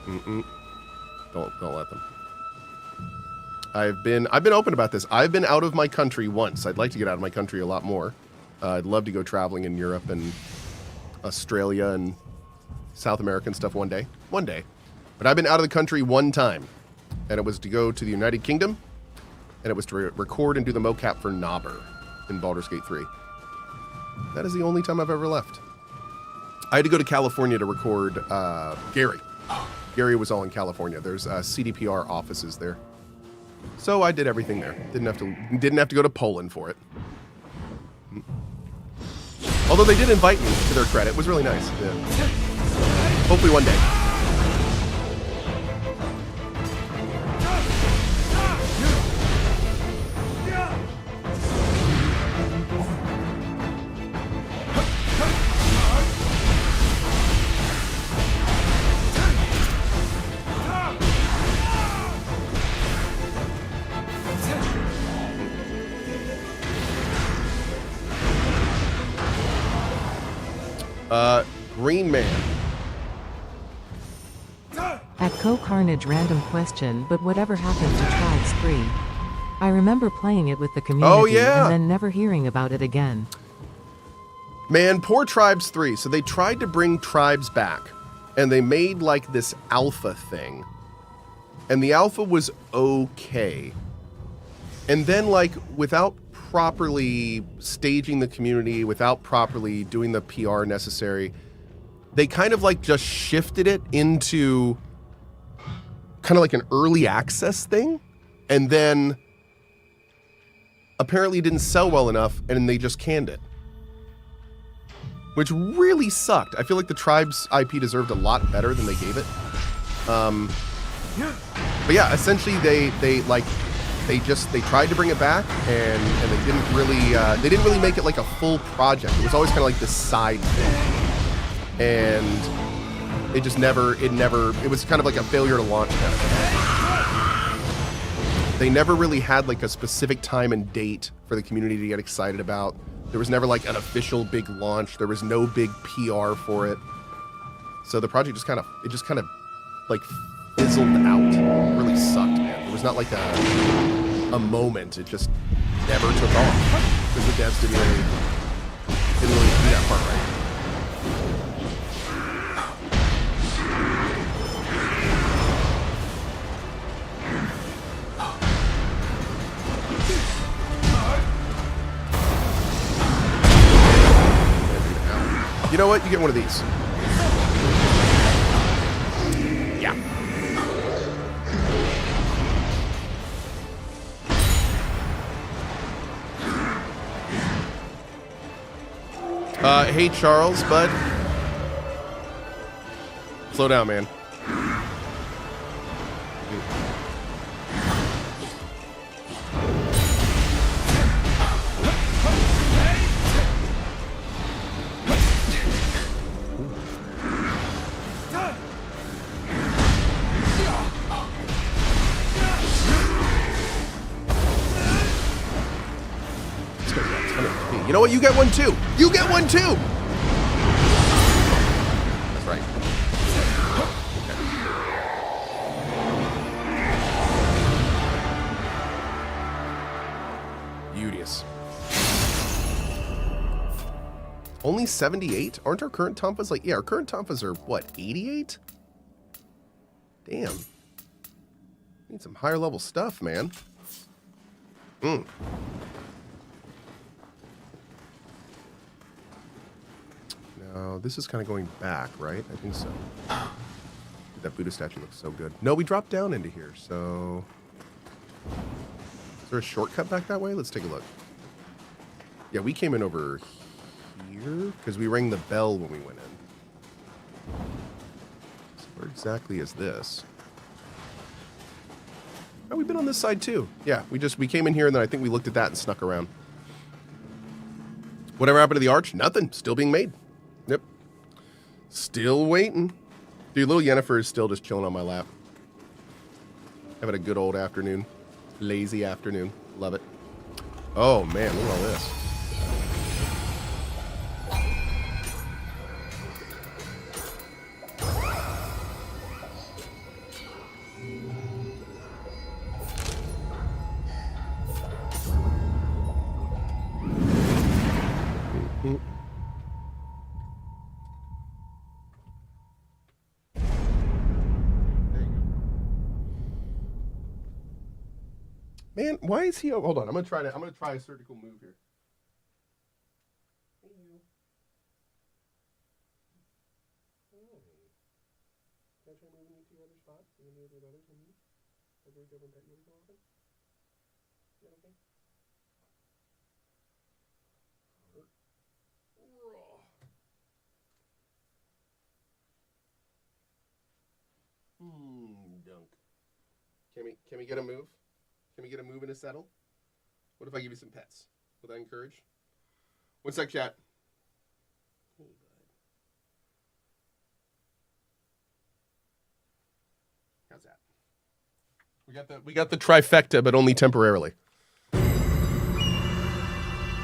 Don't let them. I've been open about this. I've been out of my country once. I'd like to get out of my country a lot more. I'd love to go traveling in Europe and Australia and South America and stuff one day. One day. But I've been out of the country one time. And it was to go to the United Kingdom. And it was to record and do the mocap for Knobber in Baldur's Gate 3. That is the only time I've ever left. I had to go to California to record Gary. Gary was all in California. There's CDPR offices there. So I did everything there. Didn't have to go to Poland for it. Although they did invite me, to their credit. It was really nice. Yeah. Hopefully one day. Green Man. At CohhCarnage random question, but whatever happened to Tribes 3? I remember playing it with the community and then never hearing about it again. Man, poor Tribes 3. So they tried to bring Tribes back, and they made like this alpha thing. And the alpha was okay. And then like without properly staging the community, without properly doing the PR necessary, they kind of like just shifted it into kind of like an early access thing, and then apparently didn't sell well enough, and they just canned it, which really sucked. I feel like the Tribes IP deserved a lot better than they gave it. But yeah, essentially they tried to bring it back, and they didn't really make it like a full project. It was always kind of like this side thing. And it was kind of like a failure to launch kind of thing. They never really had like a specific time and date for the community to get excited about. There was never like an official big launch. There was no big PR for it. So the project just kind of like fizzled out. It really sucked, man. There was not like a moment. It just never took off because the devs didn't really do that part right. You know what? You get one of these. Yeah. Hey, Charles, bud. Slow down, man. You know what? You get one too. You get one too. That's right. Beauteous. Only 78? Aren't our current Tonfas like... Yeah, our current Tonfas are, what, 88? Damn. Need some higher level stuff, man. Now, this is kind of going back, right? I think so. That Buddha statue looks so good. No, we dropped down into here, so... Is there a shortcut back that way? Let's take a look. Yeah, we came in over here, because we rang the bell when we went in. So where exactly is this? Oh, we've been on this side too. Yeah, we came in here, and then I think we looked at that and snuck around. Whatever happened to the arch? Nothing. Still being made. Yep. Still waiting. Dude, little Yennefer is still just chilling on my lap. Having a good old afternoon. Lazy afternoon. Love it. Oh, man, look at all this. Man, why is he? Hold on, I'm gonna try a surgical move here. Hey, you. Can I try moving you to your other spot? You gonna be with others than me? Like we go and pet you every so often? Is that okay? Dunk. Can we get a move? Can we get a move and a settle? What if I give you some pets? Will that encourage? One sec, chat. Hey, bud. How's that? We got the trifecta, but only temporarily.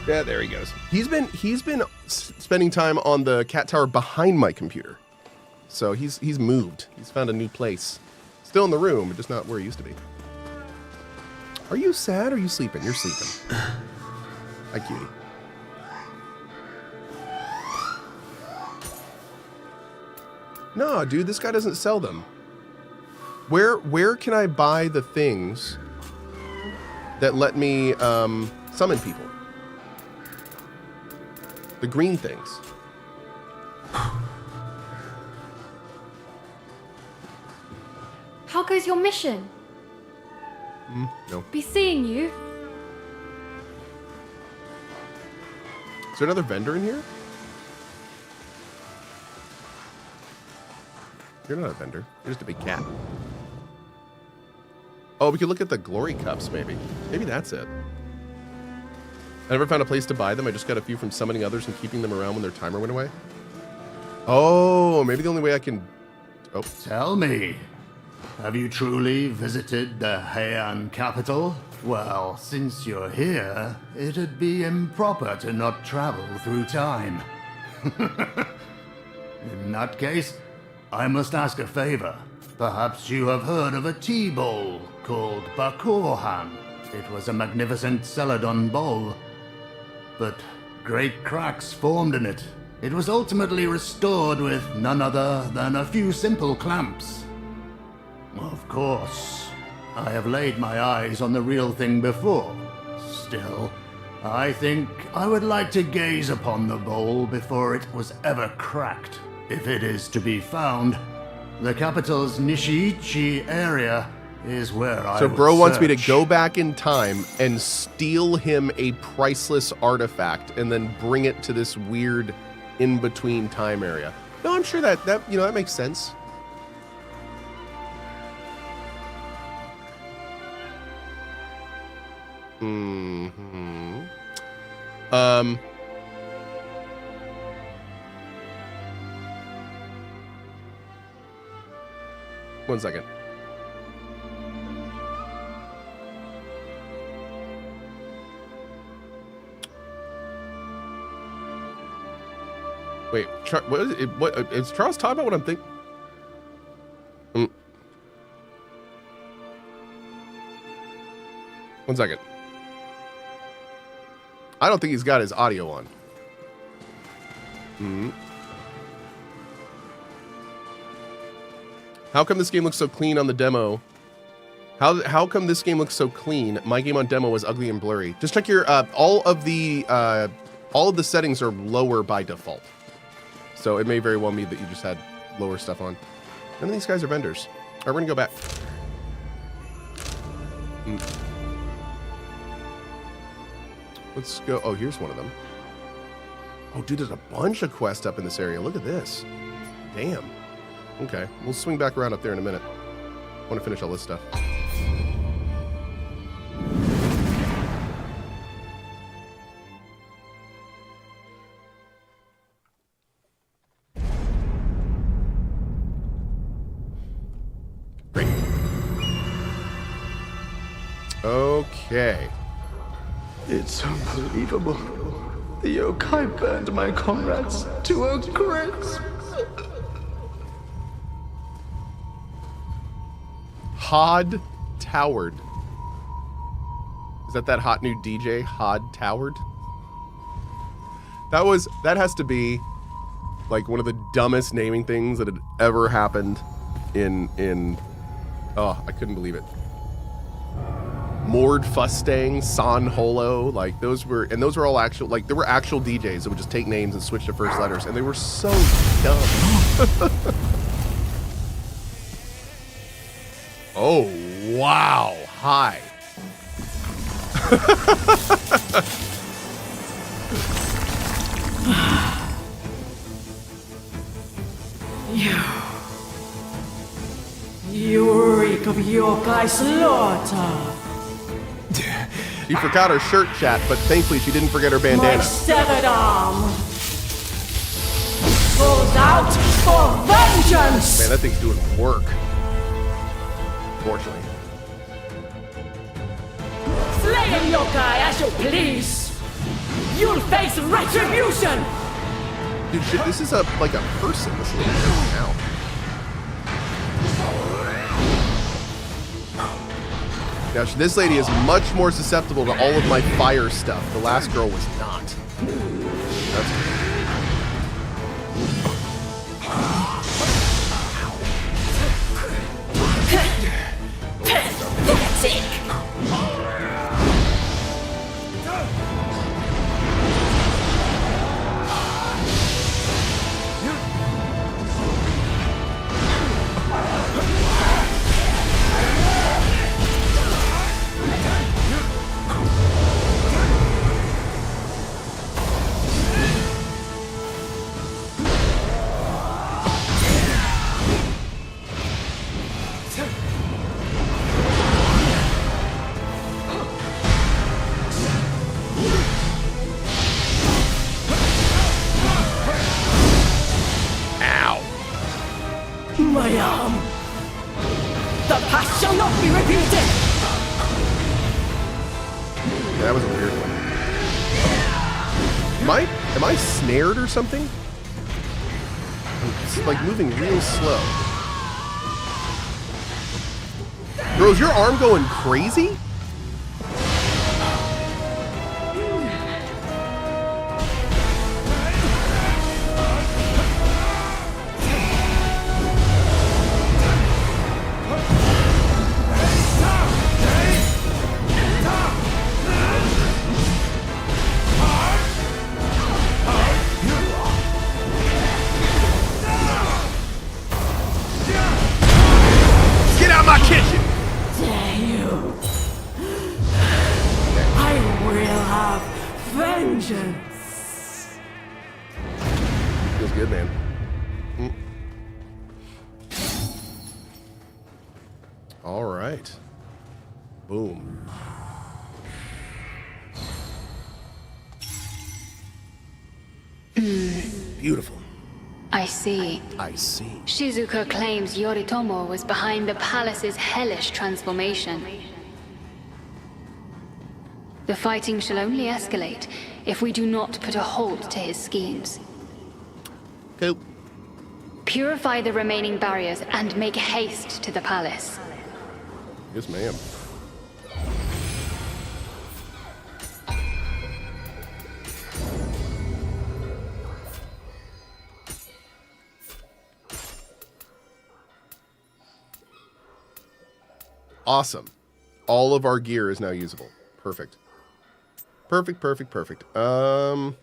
Yeah, there he goes. He's been spending time on the cat tower behind my computer. So he's moved. He's found a new place. Still in the room, but just not where he used to be. Are you sad or are you sleeping? You're sleeping. Hi, cutie. No, dude, this guy doesn't sell them. Where can I buy the things that let me summon people? The green things. How goes your mission? No. Be seeing you. Is there another vendor in here? You're not a vendor. You're just a big cat. Oh, we could look at the glory cups, maybe. Maybe that's it. I never found a place to buy them. I just got a few from summoning others and keeping them around when their timer went away. Oh, maybe the only way I can... Oh. Tell me, have you truly visited the Heian capital? Well, since you're here, it'd be improper to not travel through time. In that case, I must ask a favor. Perhaps you have heard of a tea bowl called Bakurhan. It was a magnificent Celadon bowl, but great cracks formed in it. It was ultimately restored with none other than a few simple clamps. Of course, I have laid my eyes on the real thing before. Still, I think I would like to gaze upon the bowl before it was ever cracked. If it is to be found, the capital's Nishiichi area is where I So would bro wants me to search. go back in time and steal him a priceless artifact and then bring it to this weird in-between time area. No, I'm sure that that makes sense. One second. Wait, what is it? What is Charles talking about? What I'm thinking? One second. I don't think he's got his audio on. How come this game looks so clean on the demo? How come this game looks so clean? My game on demo was ugly and blurry. Just check your all of the settings are lower by default. So it may very well be that you just had lower stuff on. None of these guys are vendors. All right, we're gonna go back. Let's go. Oh, here's one of them. Oh, dude, there's a bunch of quests up in this area. Look at this. Damn. Okay, we'll swing back around up there in a minute. I want to finish all this stuff. Great. Okay. It's unbelievable. The yokai burned my comrades to a crisp. Hod Towered. Is that hot new DJ, Hod Towered? That has to be like one of the dumbest naming things that had ever happened in oh, I couldn't believe it. Mord Fustang, San Holo, like those were all actual, like there were actual DJs that would just take names and switch to first letters, and they were so dumb. Oh, wow. Hi. You reek of yokai slaughter. She forgot her shirt, chat, but thankfully she didn't forget her My bandana. severed arm goes out for vengeance. Man, that thing's doing work. Fortunately. Slay him, yokai, as you please. You'll face retribution. Dude, shit, this is like a person. This lady now. Now, this lady is much more susceptible to all of my fire stuff. The last girl was not. That's Pathetic. My arm. The past shall not be repeated. Yeah, that was a weird one. Am I snared or something? It's like moving real slow. Bro, is your arm going crazy? Feels good, man. All right. Boom. Beautiful. I see. I see. Shizuka claims Yoritomo was behind the palace's hellish transformation. The fighting shall only escalate if we do not put a halt to his schemes. Cool. Purify the remaining barriers and make haste to the palace. Yes, ma'am. Awesome. All of our gear is now usable. Perfect. Perfect, perfect, perfect. Okay.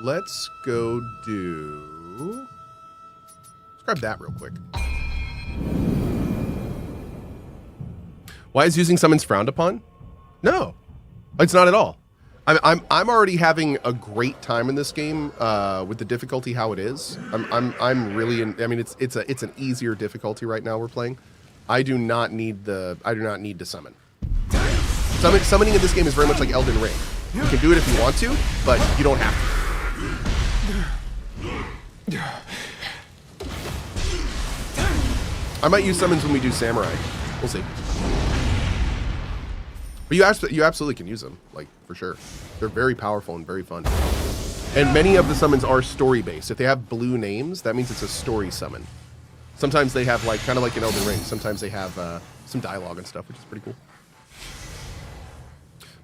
Let's go do... Let's grab that real quick. Why is using summons frowned upon? No, it's not at all. I'm already having a great time in this game with the difficulty how it is. I'm really I mean it's an easier difficulty right now we're playing. I do not need to summon. Summoning in this game is very much like Elden Ring. You can do it if you want to, but you don't have to. I might use summons when we do Samurai. We'll see. But you absolutely can use them, like, for sure. They're very powerful and very fun. And many of the summons are story-based. If they have blue names, that means it's a story summon. Sometimes they have, like, kind of like in Elden Ring, sometimes they have some dialogue and stuff, which is pretty cool.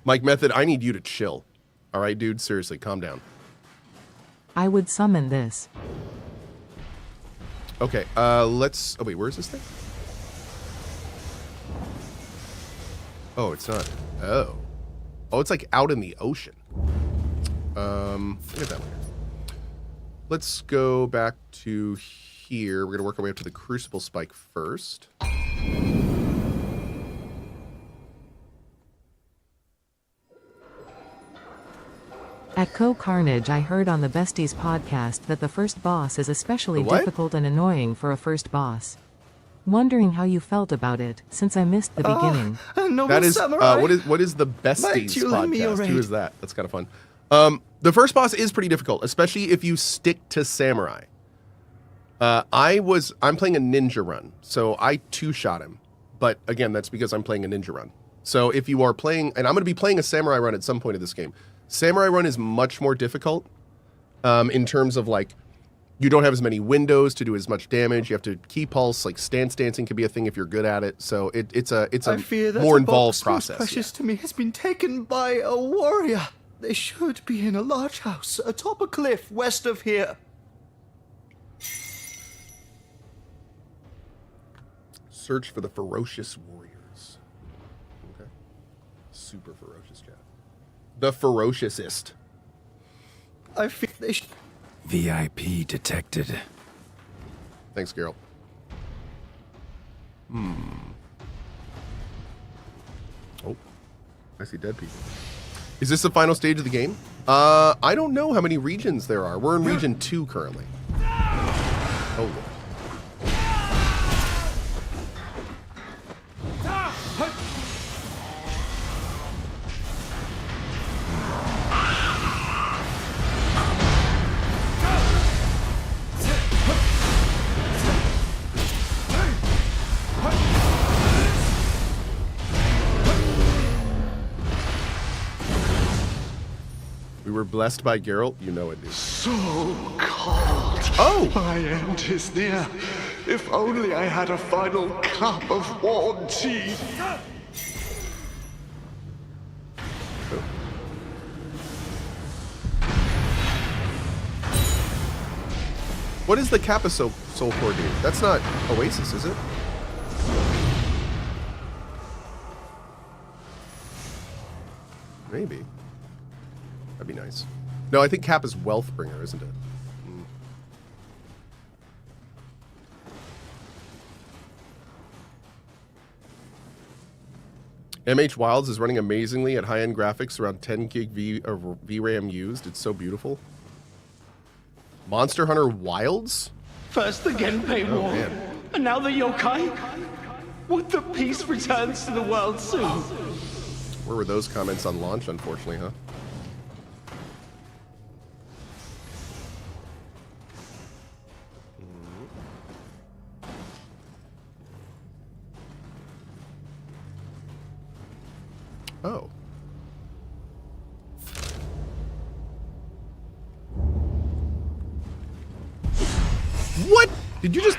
Mike Method, I need you to chill. All right, dude? Seriously, calm down. I would summon this. Okay, let's... Oh, wait, where is this thing? Oh, it's not... Oh. Oh, it's like out in the ocean. Look at that one. Let's go back to here. We're going to work our way up to the Crucible Spike first. At CohhCarnage, I heard on the Besties podcast that the first boss is especially difficult and annoying for a first boss. Wondering how you felt about it, since I missed the beginning. That is, what is the Besties podcast? Who is that? That's kind of fun. The first boss is pretty difficult, especially if you stick to samurai. I'm playing a ninja run, so I two-shot him. But again, that's because I'm playing a ninja run. So if you are playing, and I'm going to be playing a samurai run at some point in this game. Samurai run is much more difficult in terms of like, you don't have as many windows to do as much damage. You have to key pulse, like stance dancing can be a thing if you're good at it. So it's a more involved process. Precious to me has been taken by a warrior. They should be in a large house atop a cliff west of here. Search for the ferocious warriors. Okay. Super ferocious, chat. The ferociousest. I feel they should... VIP detected. Thanks, Geralt. Oh, I see dead people. Is this the final stage of the game? I don't know how many regions there are. We're in region 2 currently. Oh, Lord. We were blessed by Geralt, you know it, dude. So cold. Oh! My end is near. If only I had a final cup of warm tea. What is the Kappa soul core do? That's not Oasis, is it? Maybe. That'd be nice. No, I think Kappa's Wealthbringer, isn't it? MH Wilds is running amazingly at high-end graphics, around 10 gig VRAM used. It's so beautiful. Monster Hunter Wilds? First the Genpei War, and now the yokai? Would the peace returns to the world soon? Where were those comments on launch, unfortunately, huh? Oh. What? Did you just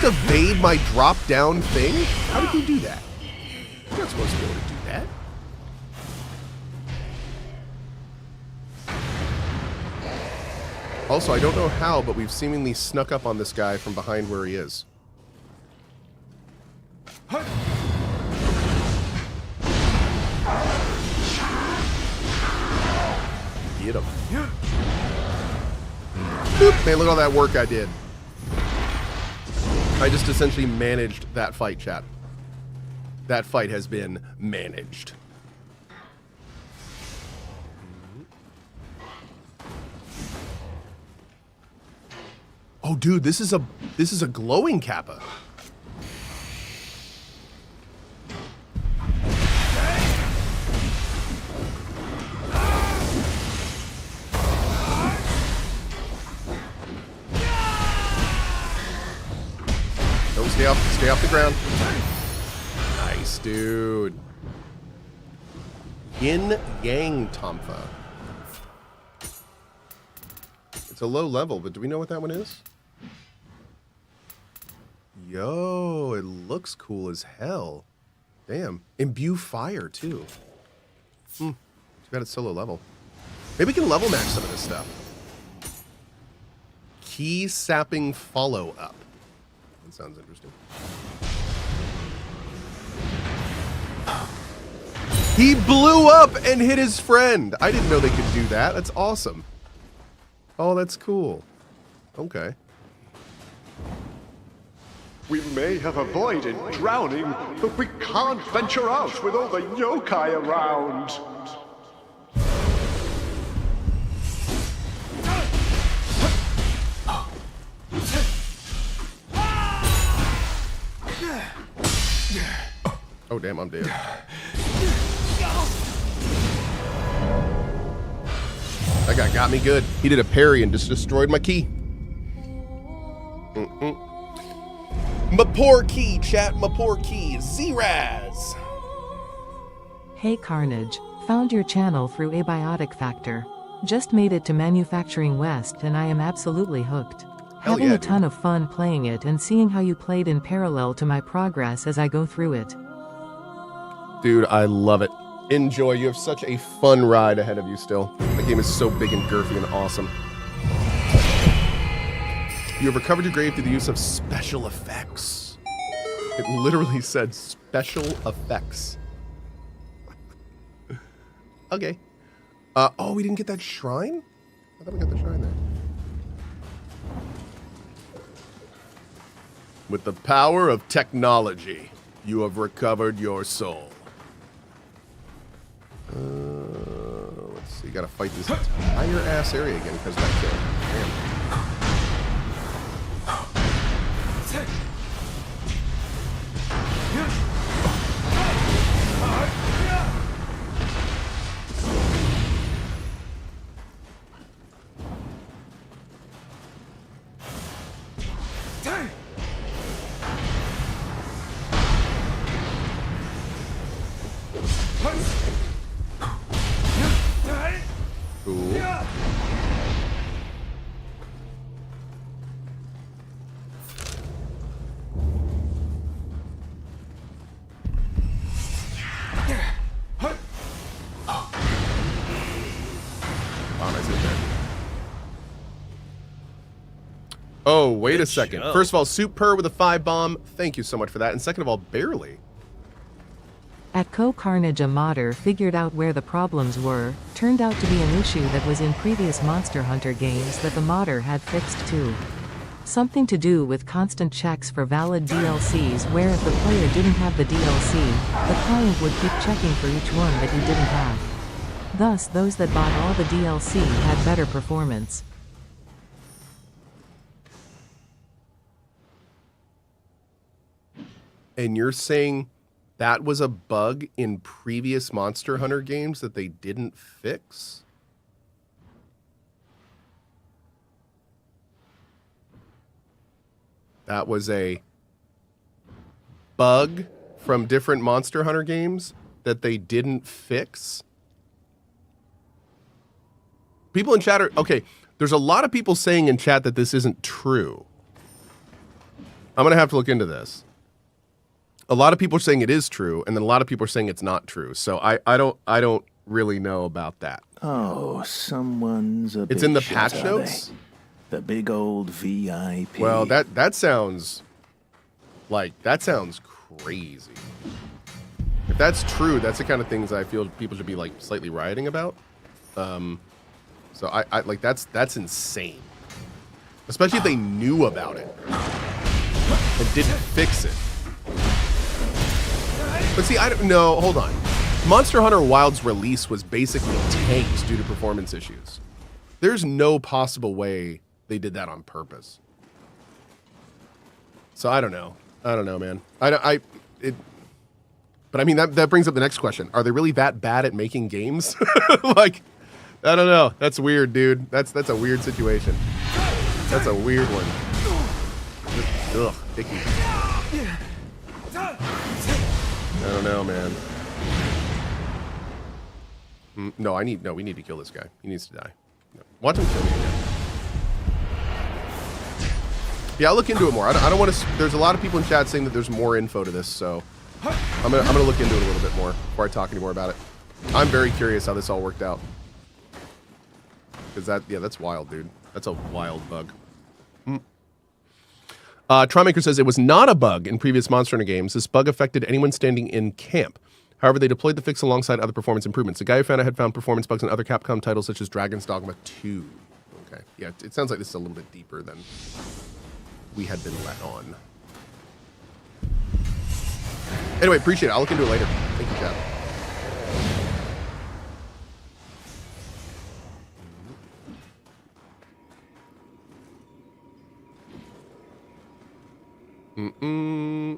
evade my drop down thing? How did you do that? You're not supposed to be able to do that. Also, I don't know how, but we've seemingly snuck up on this guy from behind where he is. Get him. Boop. Man, look at all that work I did. I just essentially managed that fight, chat. That fight has been managed. Oh, dude, this is a glowing Kappa. Don't stay off the ground. Nice, dude. Yin Yang Tomfa. It's a low level, but do we know what that one is? Yo, it looks cool as hell. Damn. Imbue fire, too. Too bad it's so low level. Maybe we can level match some of this stuff. Key sapping follow-up. That sounds interesting. He blew up and hit his friend. I didn't know they could do that. That's awesome. Oh, that's cool. Okay. We may have avoided drowning, but we can't venture out with all the yokai around. Oh, damn, I'm dead. That guy got me good. He did a parry and just destroyed my key. My poor key, chat. My poor key. Z-Raz. Hey Carnage, found your channel through Abiotic Factor. Just made it to Manufacturing West and I am absolutely hooked. Having yeah, a ton of fun playing it and seeing how you played in parallel to my progress as I go through it. Dude, I love it. Enjoy. You have such a fun ride ahead of you still. The game is so big and girthy and awesome. You have recovered your grave through the use of special effects. It literally said special effects. Okay. Oh, we didn't get that shrine? I thought we got the shrine there. With the power of technology, you have recovered your soul. Let's see. Gotta fight this entire ass area again because of that kill. Damn. Cool. Oh, wait a second. First of all, Soup Purr with a 5 bomb. Thank you so much for that. And second of all, barely. At CohhCarnage, a modder figured out where the problems were. Turned out to be an issue that was in previous Monster Hunter games that the modder had fixed too. Something to do with constant checks for valid DLCs, where if the player didn't have the DLC, the client would keep checking for each one that he didn't have. Thus, those that bought all the DLC had better performance. And you're saying that was a bug in previous Monster Hunter games that they didn't fix? That was a bug from different Monster Hunter games that they didn't fix? People in chat are... Okay, there's a lot of people saying in chat that this isn't true. I'm going to have to look into this. A lot of people are saying it is true, and then a lot of people are saying it's not true. So I don't really know about that. Oh, someone's a It's big in the shot, patch are notes? they? The big old VIP. Well, that sounds like that sounds crazy. If that's true, that's the kind of things I feel people should be like slightly rioting about. So I like that's insane. Especially if they knew about it and didn't fix it. But see, I don't know. Hold on. Monster Hunter Wild's release was basically tanked due to performance issues. There's no possible way they did that on purpose. So I don't know. I don't know, man. But I mean, that brings up the next question. Are they really that bad at making games? Like, I don't know. That's weird, dude. That's a weird situation. That's a weird one. Ugh, icky. I don't know, man. No, we need to kill this guy. He needs to die. No. Watch him kill me again. Yeah, I'll look into it more. I don't want to. There's a lot of people in chat saying that there's more info to this, so I'm gonna look into it a little bit more before I talk any more about it. I'm very curious how this all worked out. Because that's wild, dude. That's a wild bug. Trymaker says it was not a bug in previous Monster Hunter games. This bug affected anyone standing in camp. However, they deployed the fix alongside other performance improvements. The guy who found it had found performance bugs in other Capcom titles such as Dragon's Dogma 2. Okay. Yeah, it sounds like this is a little bit deeper than we had been let on. Anyway, appreciate it. I'll look into it later. Thank you, chat.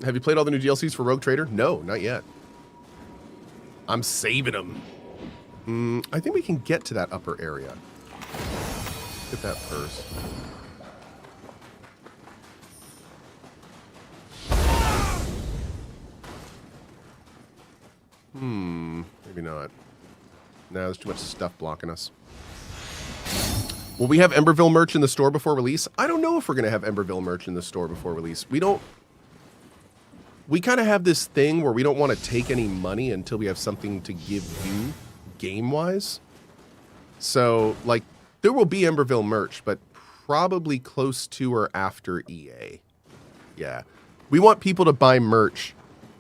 Have you played all the new DLCs for Rogue Trader? No, not yet. I'm saving them. I think we can get to that upper area. Get that first. Maybe not. No, there's too much stuff blocking us. Will we have Emberville merch in the store before release? I don't know if we're going to have Emberville merch in the store before release. We kind of have this thing where we don't want to take any money until we have something to give you game-wise. So, like, there will be Emberville merch, but probably close to or after EA. Yeah. We want people to buy merch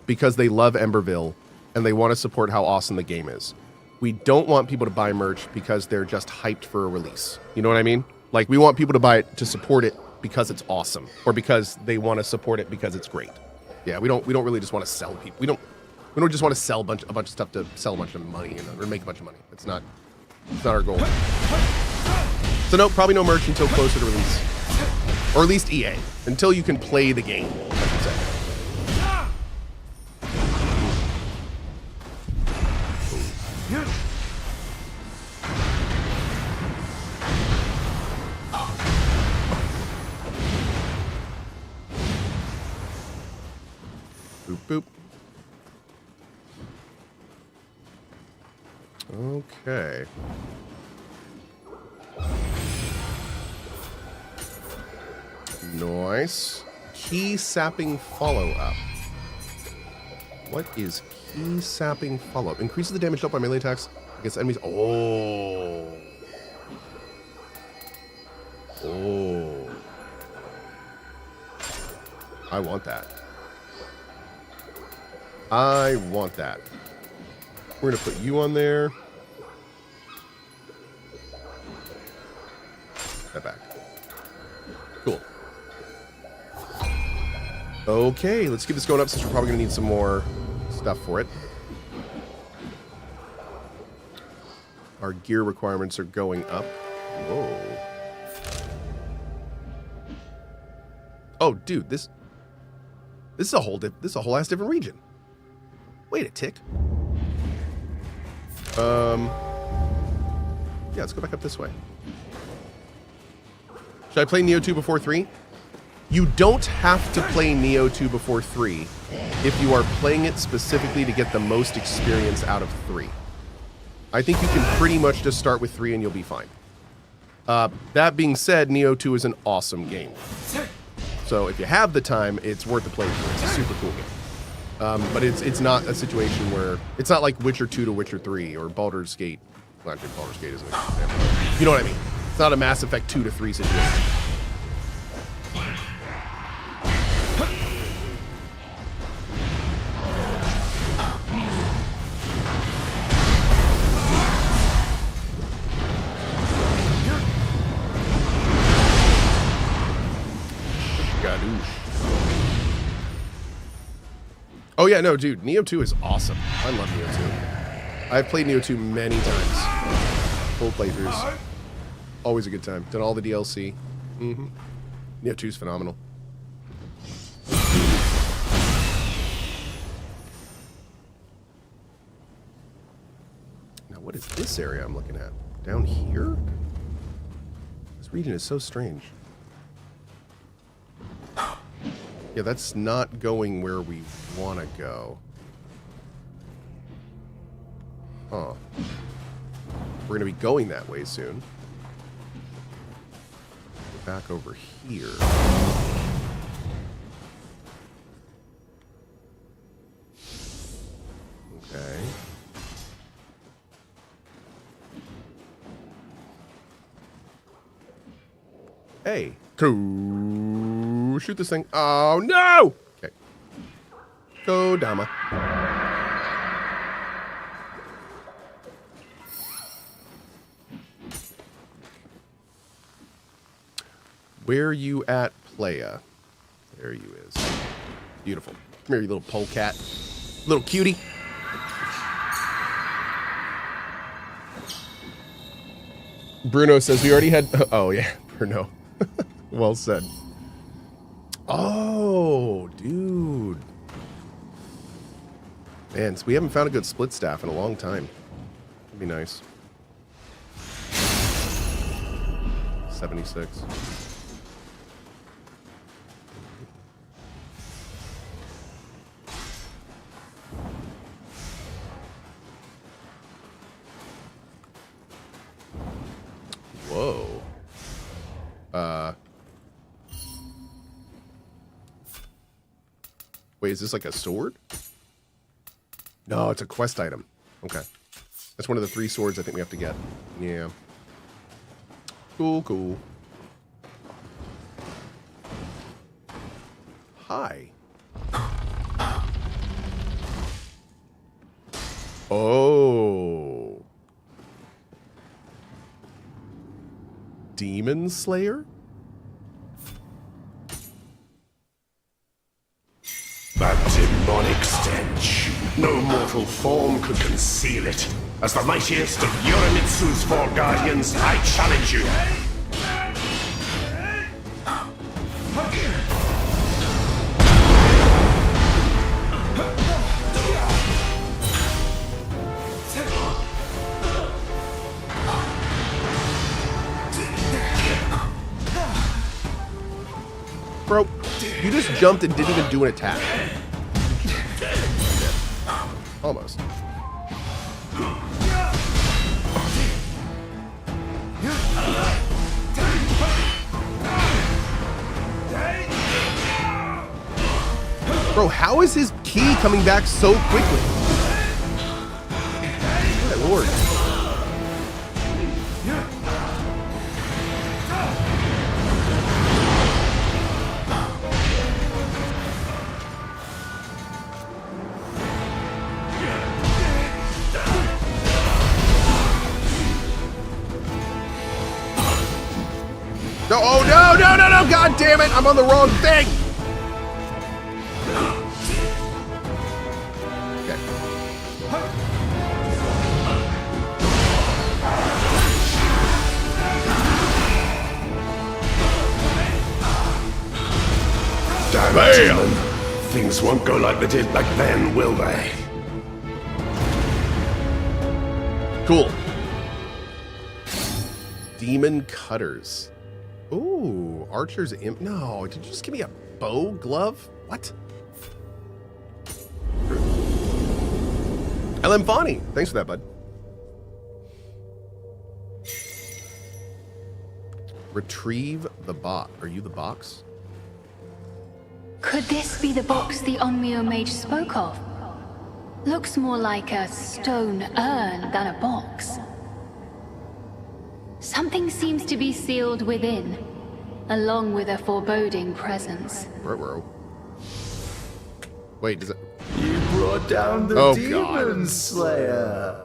because they love Emberville and they want to support how awesome the game is. We don't want people to buy merch because they're just hyped for a release. You know what I mean? Like, we want people to buy it to support it because it's awesome, or because they want to support it because it's great. Yeah, we don't really just want to sell people. We don't just want to sell a bunch of stuff to sell a bunch of money, or make a bunch of money. It's not our goal. So no, probably no merch until closer to release, or at least EA, until you can play the game, I should say. Boop, boop. Okay. Nice. Key sapping follow-up. What is key sapping follow-up? Increases the damage dealt by melee attacks against enemies. Oh. Oh. I want that. I want that. We're going to put you on there. That back. Cool. Okay, let's get this going up since we're probably going to need some more stuff for it. Our gear requirements are going up. Whoa. Oh, dude, this is a whole ass different region. Wait a tick. Yeah, let's go back up this way. Should I play Nioh 2 before 3? You don't have to play Nioh 2 before 3 if you are playing it specifically to get the most experience out of 3. I think you can pretty much just start with 3 and you'll be fine. That being said, Nioh 2 is an awesome game. So if you have the time, it's worth the playthrough. It's a super cool game. But it's not a situation where... It's not like Witcher 2 to Witcher 3 or Baldur's Gate. Well, actually, Baldur's Gate isn't a good example. You know what I mean? It's not a Mass Effect 2 to 3 situation. Oh yeah, no, dude, Nioh 2 is awesome. I love Nioh 2. I've played Nioh 2 many times. Full playthroughs. Always a good time. Done all the DLC. Nioh 2 is phenomenal. Now, what is this area I'm looking at? Down here? This region is so strange. Yeah, that's not going where we want to go. Huh. We're going to be going that way soon. Back over here. Okay. Hey. Cool. Ooh, shoot this thing. Oh, no! Okay. Go, Dama. Where you at, playa? There you is. Beautiful. Come here, you little polecat. Little cutie. Bruno says we already had... Oh, yeah. Bruno. Well said. Oh, dude. Man, so we haven't found a good split staff in a long time. That'd be nice. 76. Whoa. Wait, is this like a sword? No, it's a quest item. Okay. That's one of the 3 swords I think we have to get. Yeah. Cool, cool. Hi. Oh. Demon Slayer? That demonic stench. No mortal form could conceal it. As the mightiest of Yorimitsu's 4 guardians, I challenge you. Bro, you just jumped and didn't even do an attack. Almost. Bro, how is his ki coming back so quickly? My lord. No, oh no, no, no, no, god damn it, I'm on the wrong thing! Okay. Damn it, things won't go like they did back then, will they? Cool. Demon Cutters. Ooh, Archer's imp. No, did you just give me a bow glove? What? LM Fawny. Thanks for that, bud. Retrieve the box. Are you the box? Could this be the box the Onmyo mage spoke of? Looks more like a stone urn than a box. Something seems to be sealed within, along with a foreboding presence. Ruh-roh. Wait, does it... You brought down the Demon Slayer.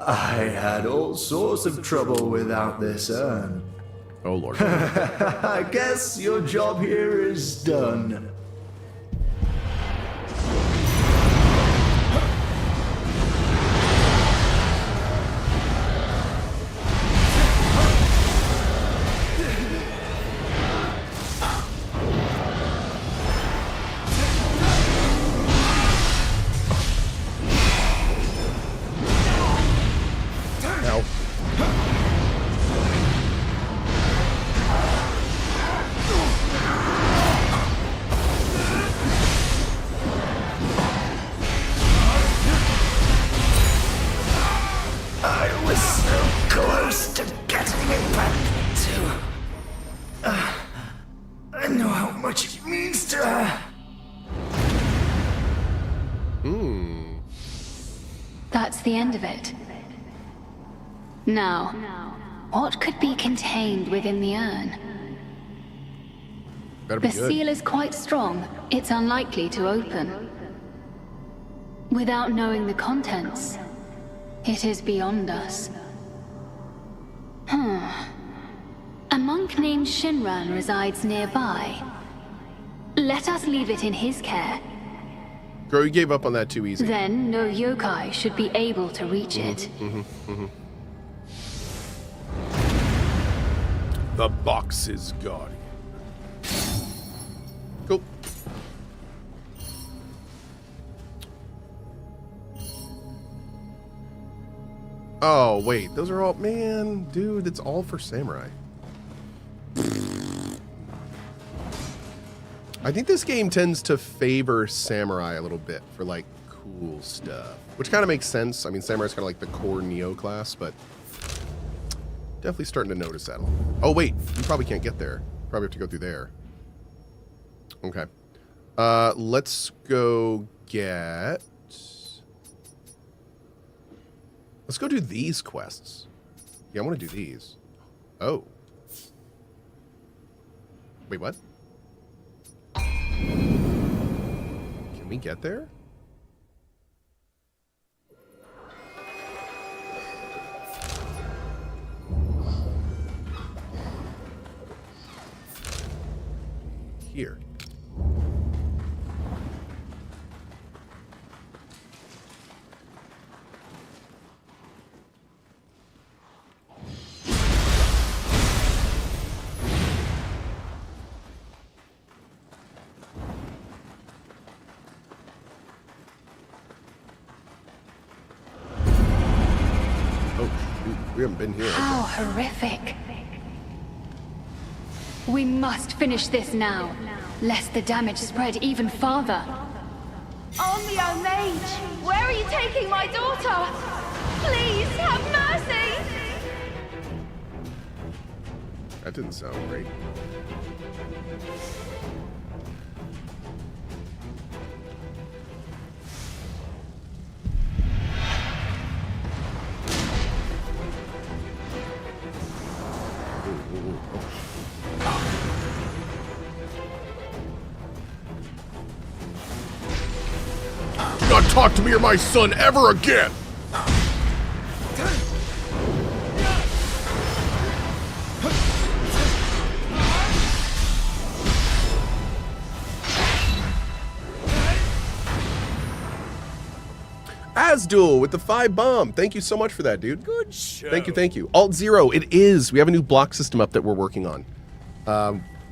I had all sorts of trouble without this urn. Oh, Lord. I guess your job here is done. That's the end of it. Now, what could be contained within the urn? Better be The good. seal is quite strong. It's unlikely to open. Without knowing the contents, it is beyond us. A monk named Shinran resides nearby. Let us leave it in his care. Girl, you gave up on that too easy. Then no yokai should be able to reach it. The box is guardian. Cool. Oh, wait. Those are all... Man, dude, it's all for samurai. I think this game tends to favor samurai a little bit for, like, cool stuff. Which kind of makes sense. I mean, samurai's kind of like the core Nioh class, but... Definitely starting to notice that a little bit. Oh, wait. You probably can't get there. Probably have to go through there. Okay. Let's go get... Let's go do these quests. Yeah, I want to do these. Oh. Wait, what? Can we get there? Here. We haven't been here. How horrific. We must finish this now, lest the damage spread even farther. Onmyo Mage, where are you taking my daughter? Please, have mercy! That didn't sound great. Do not talk to me or my son ever again! Asduel with the 5 bomb. Thank you so much for that, dude. Good show. Thank you, thank you. Alt-0, it is. We have a new block system up that we're working on.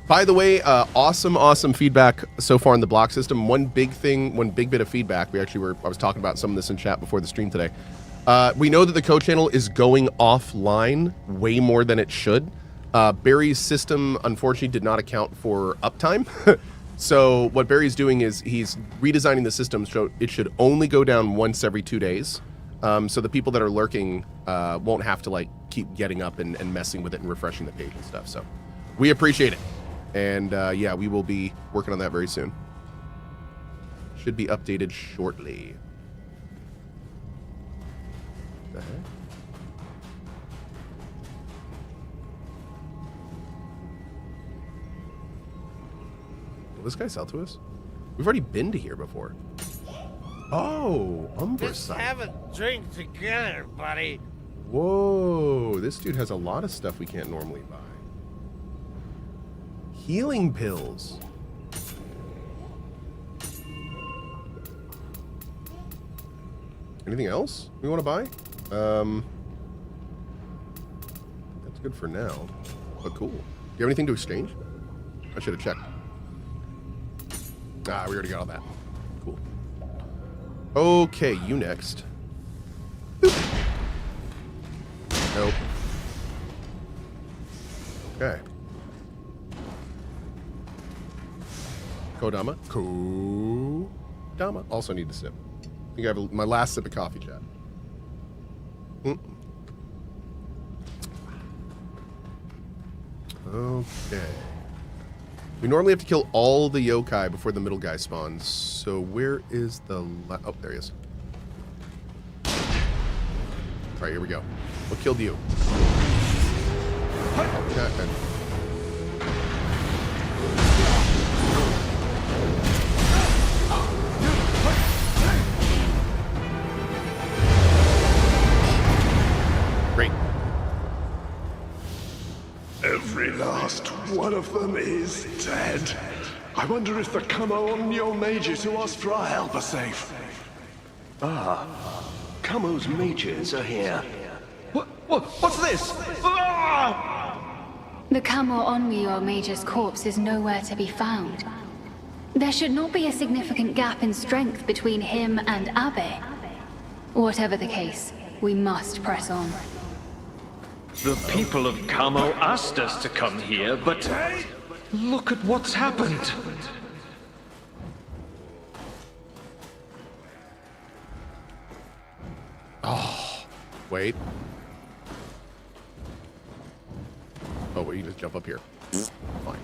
By the way, awesome feedback so far in the block system. One big bit of feedback. I was talking about some of this in chat before the stream today. We know that the Cohh channel is going offline way more than it should. Barry's system, unfortunately, did not account for uptime. So what Barry's doing is he's redesigning the system so it should only go down once every 2 days. So the people that are lurking won't have to like keep getting up and messing with it and refreshing the page and stuff. So we appreciate it. And yeah, we will be working on that very soon. Should be updated shortly. The heck? Will this guy sell to us? We've already been to here before. Oh, Let's have a drink together, buddy. Whoa, this dude has a lot of stuff we can't normally buy. Healing pills. Anything else we want to buy? That's good for now, but cool. Do you have anything to exchange? I should have checked. Ah, we already got all that. Cool. Okay, you next. Boop. Nope. Okay. Kodama. Kodama. Also need to sip. I think I have my last sip of coffee, chat. Okay. We normally have to kill all the yokai before the middle guy spawns. So where is the... Oh, there he is. All right, here we go. What killed you? Okay. one of them is dead. I wonder if the Nioh mages who asked for our help are safe. Ah, Kamo's mages are here. What's this? The Nioh mage's corpse is nowhere to be found. There should not be a significant gap in strength between him and Abe. Whatever the case, we must press on. The people of Kamo asked us to come here, but look at what's happened. Oh, wait. Oh, wait, you just jump up here. Fine.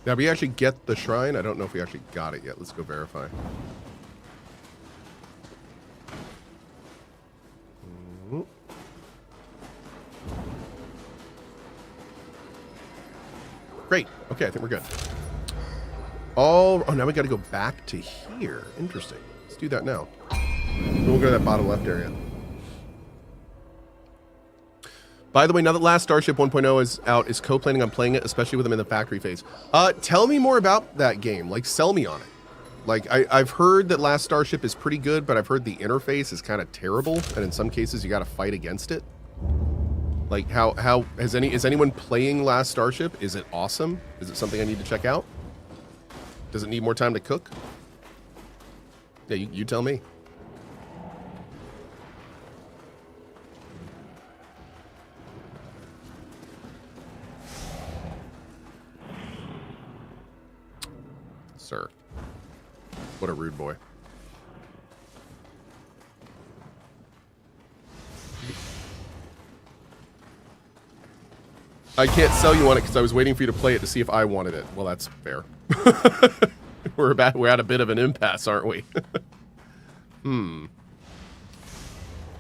Now, we actually get the shrine. I don't know if we actually got it yet. Let's go verify. Great. Okay, I think we're good. Oh, now we got to go back to here. Interesting. Let's do that now. We'll go to that bottom left area. By the way, now that Last Starship 1.0 is out, is Cohh planning on playing it, especially with them in the factory phase? Tell me more about that game. Like, sell me on it. Like, I've heard that Last Starship is pretty good, but I've heard the interface is kind of terrible, and in some cases you got to fight against it. Like, how is anyone playing Last Starship? Is it awesome? Is it something I need to check out? Does it need more time to cook? Yeah, you tell me. Sir. What a rude boy. I can't sell you on it because I was waiting for you to play it to see if I wanted it. Well, that's fair. We're at a bit of an impasse, aren't we? Well,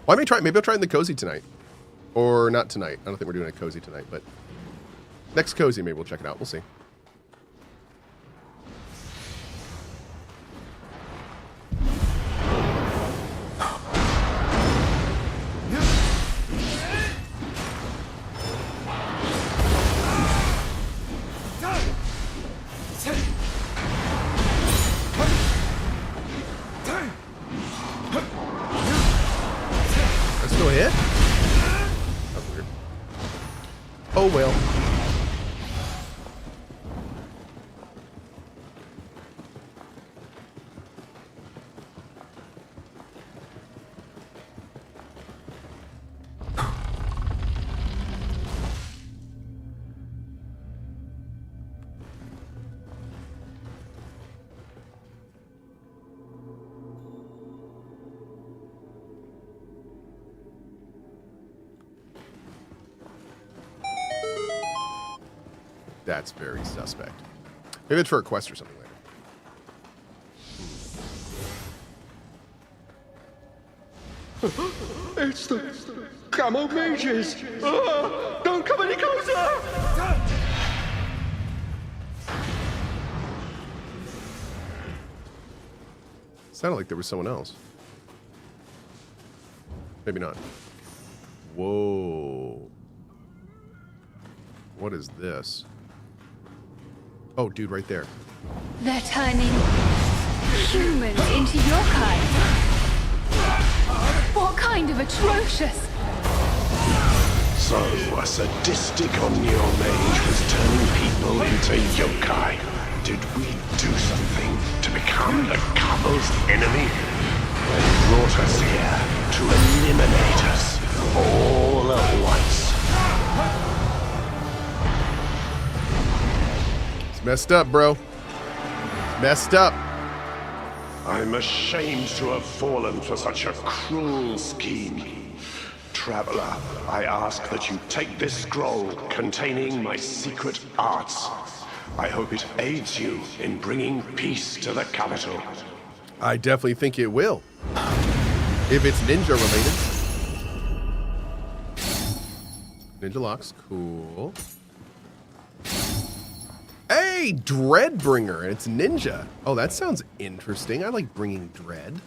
maybe I'll try it in the cozy tonight. Or not tonight. I don't think we're doing a cozy tonight, but next cozy maybe we'll check it out. We'll see. Oh well. That's very suspect. Maybe it's for a quest or something later. It's the Camo mages! Don't come any closer! Sounded like there was someone else. Maybe not. Whoa. What is this? Oh, dude, right there. They're turning humans into yokai. What kind of atrocious... So, a sadistic Nioh mage was turning people into yokai. Did we do something to become the Kappa's enemy? They brought us here to eliminate us all at once. Messed up, bro. Messed up. I'm ashamed to have fallen for such a cruel scheme. Traveler, I ask that you take this scroll containing my secret arts. I hope it aids you in bringing peace to the capital. I definitely think it will. If it's ninja related. Ninja locks, cool. Hey! Hey, Dreadbringer, and it's ninja. Oh, that sounds interesting. I like bringing dread.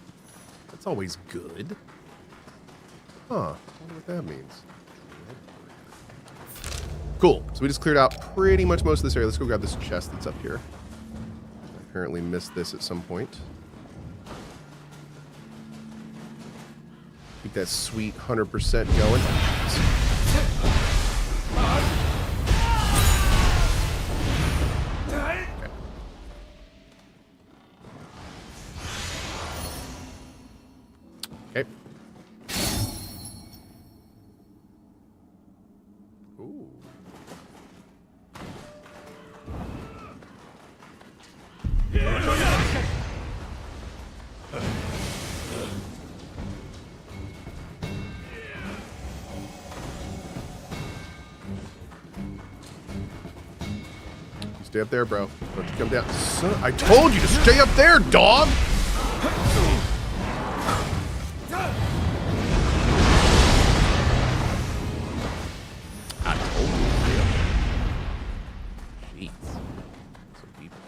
That's always good. Huh. I wonder what that means. Cool. So we just cleared out pretty much most of this area. Let's go grab this chest that's up here. I apparently missed this at some point. Keep that sweet 100% going. Okay. Ooh. Stay up there, bro. Don't you come down. Son, I told you to stay up there, dog! I told you to stay up there. Jeez. Some people.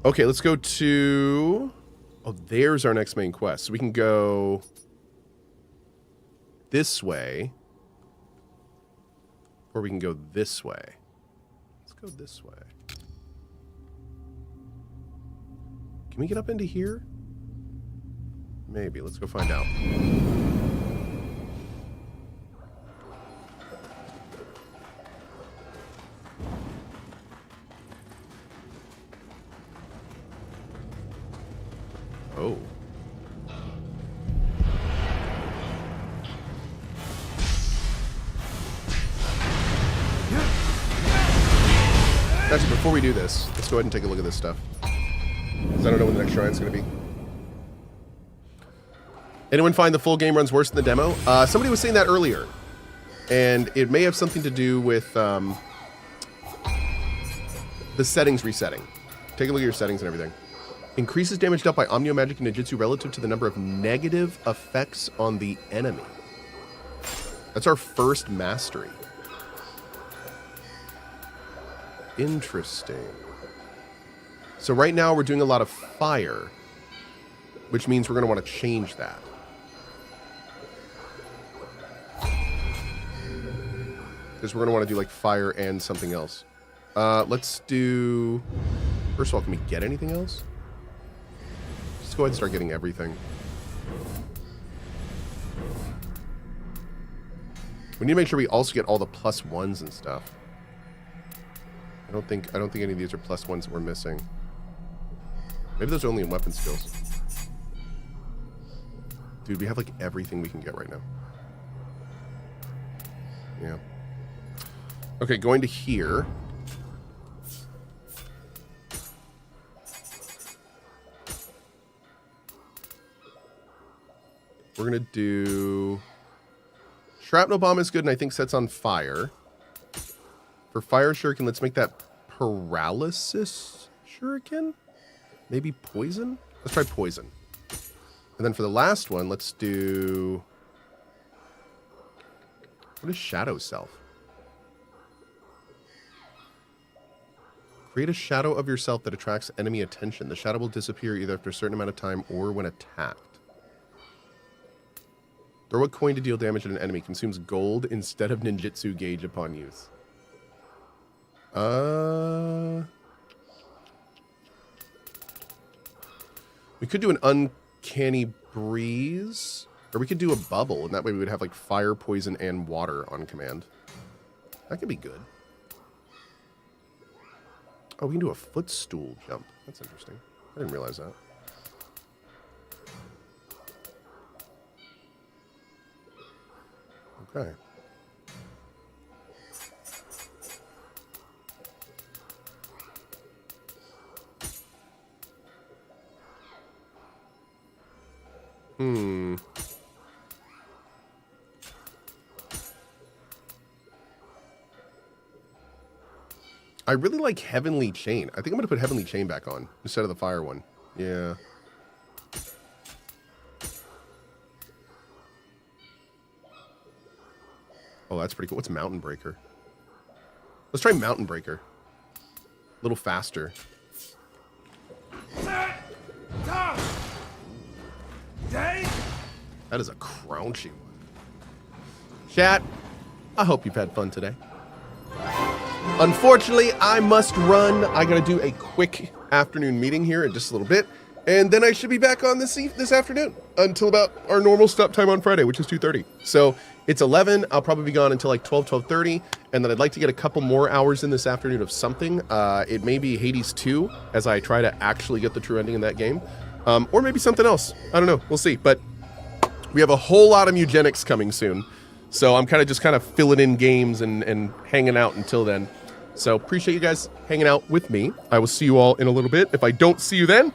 Okay, let's go to... Oh, there's our next main quest. So we can go this way. Or we can go this way. Go this way. Can we get up into here? Maybe. Let's go find out. Oh. Actually, before we do this, let's go ahead and take a look at this stuff. Because I don't know when the next shrine's going to be. Anyone find the full game runs worse than the demo? Somebody was saying that earlier. And it may have something to do with the settings resetting. Take a look at your settings and everything. Increases damage dealt by Omnio Magic and Ninjutsu relative to the number of negative effects on the enemy. That's our first mastery. Interesting. So right now we're doing a lot of fire, which means we're going to want to change that. Because we're going to want to do like fire and something else. Let's do... First of all, can we get anything else? Just go ahead and start getting everything. We need to make sure we also get all the +1s and stuff. I don't think any of these are +1s that we're missing. Maybe those are only in weapon skills. Dude, we have like everything we can get right now. Yeah. Okay, going to here. We're gonna do... Shrapnel Bomb is good and I think sets on fire. For Fire Shuriken, let's make that Paralysis Shuriken? Maybe Poison? Let's try Poison. And then for the last one, let's do... What is Shadow Self? Create a shadow of yourself that attracts enemy attention. The shadow will disappear either after a certain amount of time or when attacked. Throw a coin to deal damage at an enemy. Consumes gold instead of ninjutsu gauge upon use. We could do an uncanny breeze, or we could do a bubble, and that way we would have like fire, poison, and water on command. That could be good. Oh, we can do a footstool jump. That's interesting. I didn't realize that. Okay. I really like Heavenly Chain. I think I'm going to put Heavenly Chain back on instead of the fire one. Yeah. Oh, that's pretty cool. What's Mountain Breaker? Let's try Mountain Breaker. little faster. That is a crouchy one. Chat, I hope you've had fun today. Unfortunately, I must run. I gotta do a quick afternoon meeting here in just a little bit, and then I should be back on this afternoon until about our normal stop time on Friday, which is 2:30. So it's 11. I'll probably be gone until like 12:30, and then I'd like to get a couple more hours in this afternoon of something. It may be Hades 2 as I try to actually get the true ending in that game, or maybe something else. I don't know. We'll see. But we have a whole lot of eugenics coming soon, so I'm kind of filling in games and hanging out until then. So appreciate you guys hanging out with me. I will see you all in a little bit. If I don't see you then,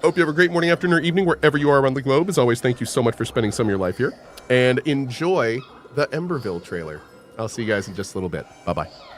hope you have a great morning, afternoon, or evening, wherever you are around the globe. As always, thank you so much for spending some of your life here. And enjoy the Emberville trailer. I'll see you guys in just a little bit. Bye-bye.